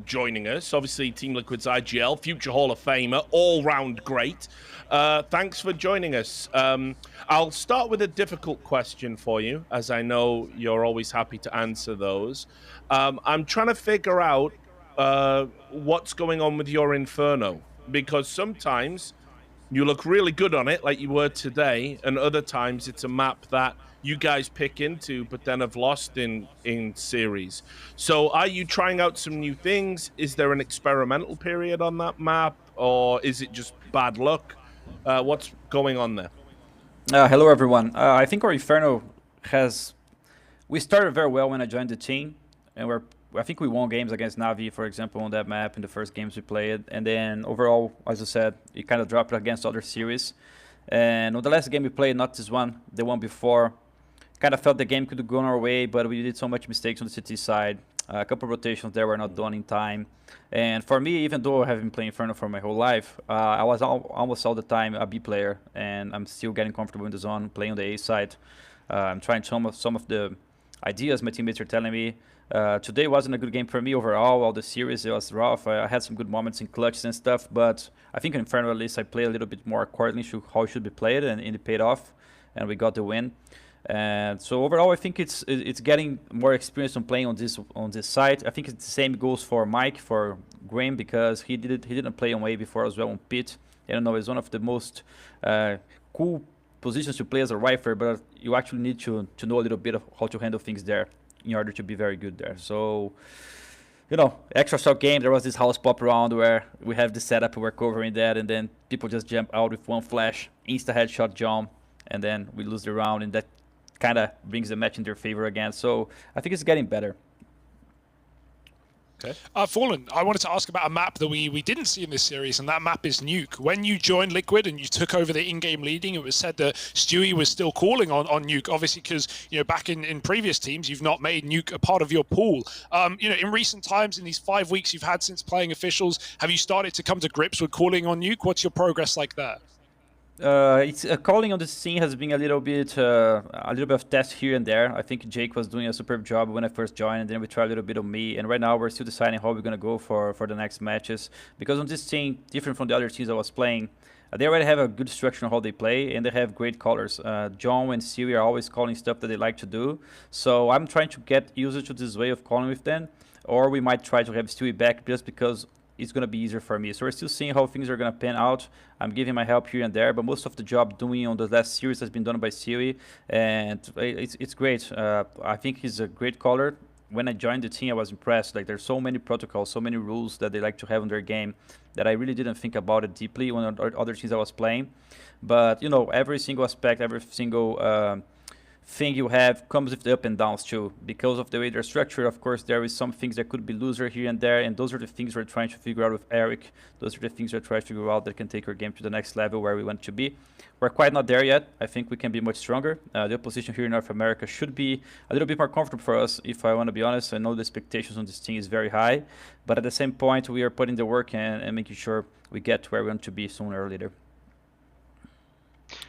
joining us. Obviously, Team Liquid's IGL, future Hall of Famer, all-round great. Thanks for joining us. I'll start with a difficult question for you, as I know you're always happy to answer those. I'm trying to figure out what's going on with your Inferno, because sometimes you look really good on it, like you were today, and other times it's a map that you guys pick into, but then have lost in series. So are you trying out some new things? Is there an experimental period on that map, or is it just bad luck? What's going on there? Hello, everyone. I think our Inferno has... We started very well when I joined the team, and I think we won games against Navi, for example, on that map in the first games we played. And then overall, as I said, it kind of dropped against other series. And on the last game we played, not this one, the one before, kind of felt the game could have gone our way, but we did so much mistakes on the CT side. A couple of rotations there were not done in time. And for me, even though I have been playing Inferno for my whole life, I was almost all the time a B player, and I'm still getting comfortable in the zone, playing on the A side. I'm trying some of the ideas my teammates are telling me. Today wasn't a good game for me overall. All the series, it was rough. I had some good moments in clutches and stuff, but I think in Inferno at least I played a little bit more accordingly to how it should be played, and it paid off, and we got the win. And so overall, I think it's getting more experience on playing on this side. I think it's the same goes for Mike, for Graham, because he didn't play on A before as well on Pit. I don't know, it's one of the most cool positions to play as a rifler, but you actually need to know a little bit of how to handle things there in order to be very good there. So, you know, extra shot game, there was this house pop round where we have the setup, we're covering that, and then people just jump out with one flash, insta headshot jump, and then we lose the round, and that kind of brings the match in their favor again. So I think it's getting better. Okay. Fallen, I wanted to ask about a map that we didn't see in this series, and that map is Nuke. When you joined Liquid and you took over the in-game leading, it was said that Stewie was still calling on Nuke, obviously because, you know, back in previous teams, you've not made Nuke a part of your pool. You know, in recent times, in these 5 weeks you've had since playing officials, have you started to come to grips with calling on Nuke? What's your progress like there? It's calling on the scene has been a little bit of test here and there. I think Jake was doing a superb job when I first joined, and then we tried a little bit on me. And right now we're still deciding how we're gonna go for the next matches, because on this team, different from the other teams I was playing, they already have a good structure on how they play, and they have great callers. John and Siri are always calling stuff that they like to do. So I'm trying to get used to this way of calling with them, or we might try to have Stewie back just because it's going to be easier for me. So we're still seeing how things are going to pan out. I'm giving my help here and there, but most of the job doing on the last series has been done by Siri, and it's great. I think he's a great caller. When I joined the team, I was impressed. Like, there's so many protocols, so many rules that they like to have in their game that I really didn't think about it deeply when other teams I was playing. But, you know, every single aspect, every single thing you have comes with the up and downs too. Because of the way they're structured, of course, there is some things that could be looser here and there, and those are the things we're trying to figure out with Eric. Those are the things we're trying to figure out that can take our game to the next level where we want to be. We're quite not there yet. I think we can be much stronger. The opposition here in North America should be a little bit more comfortable for us, if I want to be honest. I know the expectations on this team is very high, but at the same point, we are putting the work in and making sure we get to where we want to be sooner or later.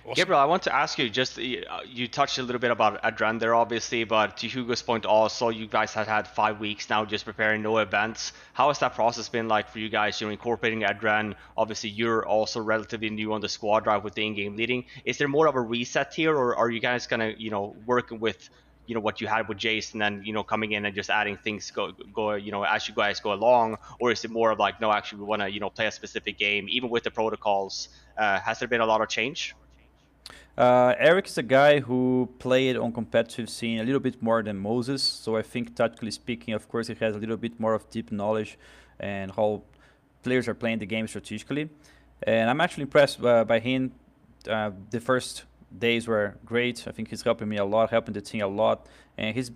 Awesome. Gabriel, I want to ask you, just you touched a little bit about Adren there, obviously, but to Hugo's point also, you guys have had 5 weeks now just preparing no events. How has that process been like for you guys? You're incorporating Adren. Obviously, you're also relatively new on the squad drive with the in-game leading. Is there more of a reset here, or are you guys gonna, you know, working with, you know, what you had with Jason, and, you know, coming in and just adding things go you know, as you guys go along? Or is it more of like, no, actually we want to, you know, play a specific game even with the protocols? Has there been a lot of change? Eric is a guy who played on competitive scene a little bit more than Moses, so I think tactically speaking, of course, he has a little bit more of deep knowledge and how players are playing the game strategically. And I'm actually impressed by him. The first days were great. I think he's helping me a lot, helping the team a lot, and he's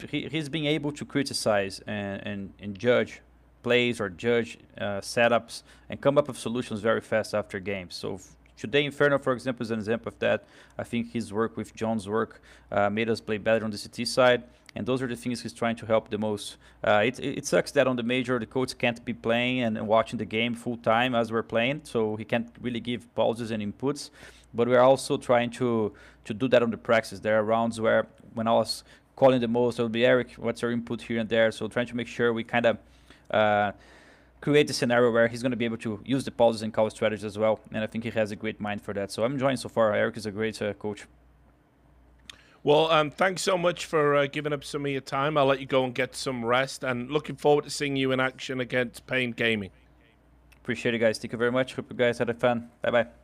being able to criticize and judge plays or judge setups and come up with solutions very fast after games. So today, Inferno, for example, is an example of that. I think his work with John's work made us play better on the CT side, and those are the things he's trying to help the most. It sucks that on the major, the coach can't be playing and watching the game full time as we're playing, so he can't really give pauses and inputs. But we're also trying to do that on the practice. There are rounds where, when I was calling the most, it would be, Eric, what's your input here and there? So trying to make sure we kind of create a scenario where he's going to be able to use the pauses and call strategies as well. And I think he has a great mind for that. So I'm enjoying so far. Eric is a great coach. Well, thanks so much for giving up some of your time. I'll let you go and get some rest, and looking forward to seeing you in action against Pain Gaming. Appreciate it, guys. Thank you very much. Hope you guys had fun. Bye-bye.